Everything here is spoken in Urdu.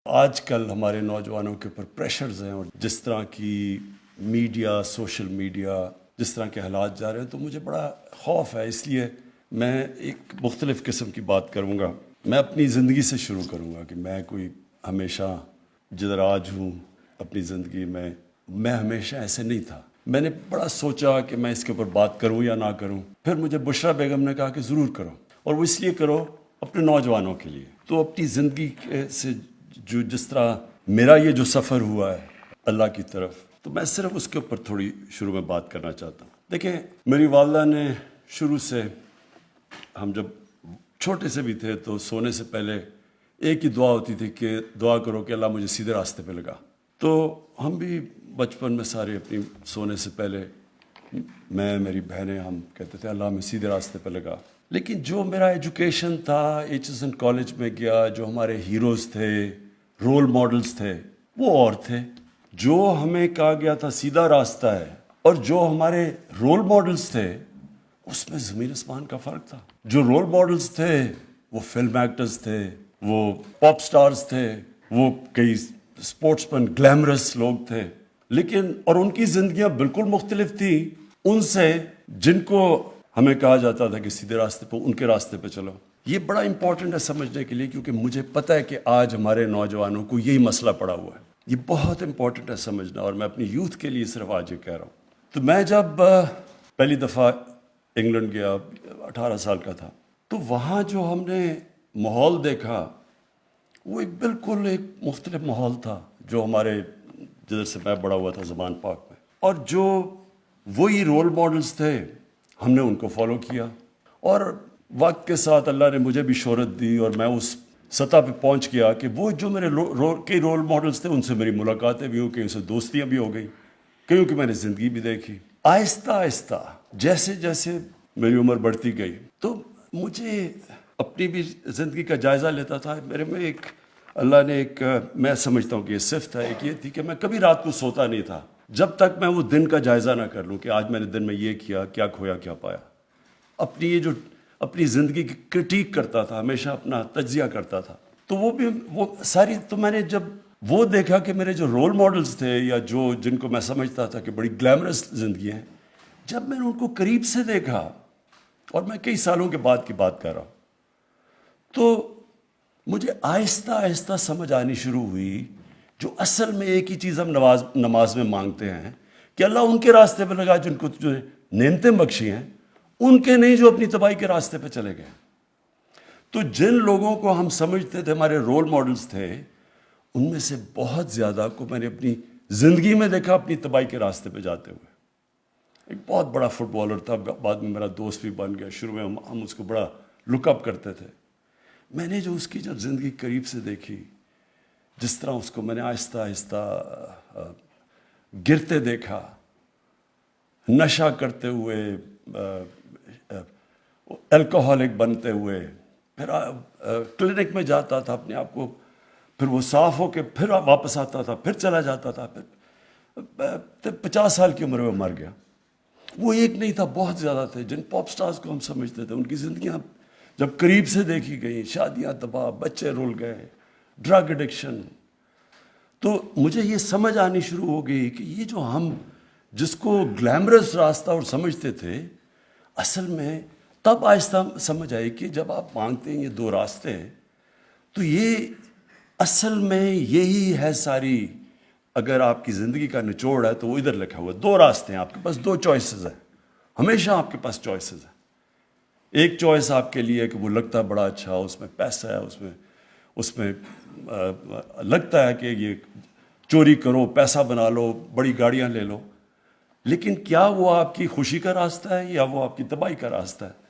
آج کل ہمارے نوجوانوں کے اوپر پریشرز ہیں، اور جس طرح کی میڈیا، سوشل میڈیا، جس طرح کے حالات جا رہے ہیں، تو مجھے بڑا خوف ہے. اس لیے میں ایک مختلف قسم کی بات کروں گا. میں اپنی زندگی سے شروع کروں گا کہ میں کوئی ہمیشہ جدھر آج ہوں اپنی زندگی میں ہمیشہ ایسے نہیں تھا. میں نے بڑا سوچا کہ میں اس کے اوپر بات کروں یا نہ کروں. پھر مجھے بشرا بیگم نے کہا کہ ضرور کرو، اور وہ اس لیے کرو اپنے نوجوانوں کے لیے. تو اپنی زندگی سے جس طرح میرا یہ جو سفر ہوا ہے اللہ کی طرف، تو میں صرف اس کے اوپر تھوڑی شروع میں بات کرنا چاہتا ہوں. دیکھیں، میری والدہ نے شروع سے، ہم جب چھوٹے سے بھی تھے تو سونے سے پہلے ایک ہی دعا ہوتی تھی کہ دعا کرو کہ اللہ مجھے سیدھے راستے پہ لگا. تو ہم بھی بچپن میں سارے اپنی سونے سے پہلے، میں، میری بہنیں، ہم کہتے تھے اللہ ہمیں سیدھے راستے پہ لگا. لیکن جو میرا ایجوکیشن تھا، ایچ این کالج میں گیا، جو ہمارے ہیروز تھے، رول ماڈلز تھے، وہ اور تھے. جو ہمیں کہا گیا تھا سیدھا راستہ ہے، اور جو ہمارے رول ماڈلز تھے، اس میں زمین آسمان کا فرق تھا. جو رول ماڈلز تھے وہ فلم ایکٹرز تھے، وہ پاپ سٹارز تھے، وہ کئی اسپورٹس مین، گلیمرس لوگ تھے، لیکن اور ان کی زندگیاں بالکل مختلف تھیں ان سے جن کو ہمیں کہا جاتا تھا کہ سیدھے راستے پہ، ان کے راستے پہ چلو. یہ بڑا امپورٹنٹ ہے سمجھنے کے لیے، کیونکہ مجھے پتہ ہے کہ آج ہمارے نوجوانوں کو یہی مسئلہ پڑا ہوا ہے. یہ بہت امپورٹنٹ ہے سمجھنا، اور میں اپنی یوتھ کے لیے صرف آج یہ کہہ رہا ہوں. تو میں جب پہلی دفعہ انگلینڈ گیا، 18 سال کا تھا، تو وہاں جو ہم نے ماحول دیکھا وہ بالکل ایک مختلف ماحول تھا جو ہمارے جدھر سے میں بڑا ہوا تھا زبان پاک میں. اور جو وہی رول ماڈلز تھے ہم نے ان کو فالو کیا، اور وقت کے ساتھ اللہ نے مجھے بھی شہرت دی، اور میں اس سطح پہ پہنچ گیا کہ وہ جو میرے کئی رول ماڈلز تھے ان سے میری ملاقاتیں بھی ہو گئیں، ان سے دوستیاں بھی ہو گئیں، کیوں کہ میں نے زندگی بھی دیکھی. آہستہ آہستہ جیسے جیسے میری عمر بڑھتی گئی، تو مجھے اپنی بھی زندگی کا جائزہ لیتا تھا. میرے میں ایک اللہ نے ایک، میں سمجھتا ہوں کہ یہ صفت ہے، ایک یہ تھی کہ میں کبھی رات کو سوتا نہیں تھا جب تک میں وہ دن کا جائزہ نہ کر لوں کہ آج میں نے دن میں یہ کیا، کیا کھویا، کیا پایا. اپنی یہ جو اپنی زندگی کی کرٹیک کرتا تھا، ہمیشہ اپنا تجزیہ کرتا تھا. تو وہ ساری، تو میں نے جب وہ دیکھا کہ میرے جو رول ماڈلز تھے، یا جو جن کو میں سمجھتا تھا کہ بڑی گلیمرس زندگی ہیں، جب میں نے ان کو قریب سے دیکھا، اور میں کئی سالوں کے بعد کی بات کر رہا ہوں، تو مجھے آہستہ آہستہ سمجھ آنی شروع ہوئی جو اصل میں ایک ہی چیز ہم نماز میں مانگتے ہیں کہ اللہ ان کے راستے پہ لگا جن کو جو نعمتیں بخشی ہیں، ان کے نہیں جو اپنی تباہی کے راستے پہ چلے گئے. تو جن لوگوں کو ہم سمجھتے تھے ہمارے رول ماڈلز تھے، ان میں سے بہت زیادہ کو میں نے اپنی زندگی میں دیکھا اپنی تباہی کے راستے پہ جاتے ہوئے. ایک بہت بڑا فٹ بالر تھا، بعد میں میرا دوست بھی بن گیا. شروع میں ہم اس کو بڑا لک اپ کرتے تھے. میں نے جو اس کی جب زندگی قریب سے دیکھی، جس طرح اس کو میں نے آہستہ آہستہ گرتے دیکھا، نشہ کرتے ہوئے، الکوہولک بنتے ہوئے، پھر کلینک میں جاتا تھا اپنے آپ کو، پھر وہ صاف ہو کے پھر واپس آتا تھا، پھر چلا جاتا تھا، پھر 50 سال کی عمر میں مر گیا. وہ ایک نہیں تھا، بہت زیادہ تھے جن پاپ سٹارز کو ہم سمجھتے تھے. ان کی زندگیاں جب قریب سے دیکھی گئیں، شادیاں تباہ، بچے رول گئے، ڈرگ ایڈکشن، تو مجھے یہ سمجھ آنی شروع ہو گئی کہ یہ جو ہم جس کو گلیمرس راستہ اور سمجھتے تھے، اصل میں تب آہستہ سمجھ آئی کہ جب آپ مانگتے ہیں یہ دو راستے، تو یہ اصل میں یہی ہے ساری. اگر آپ کی زندگی کا نچوڑ ہے تو وہ ادھر لکھا ہوا ہے. دو راستے ہیں، آپ کے پاس دو چوائسز ہیں، ہمیشہ آپ کے پاس چوائسز ہیں. ایک چوائس آپ کے لیے کہ وہ لگتا ہے بڑا اچھا، اس میں پیسہ ہے، اس میں لگتا ہے کہ یہ چوری کرو، پیسہ بنا لو، بڑی گاڑیاں لے لو. لیکن کیا وہ آپ کی خوشی کا راستہ ہے یا وہ آپ کی تباہی کا راستہ ہے؟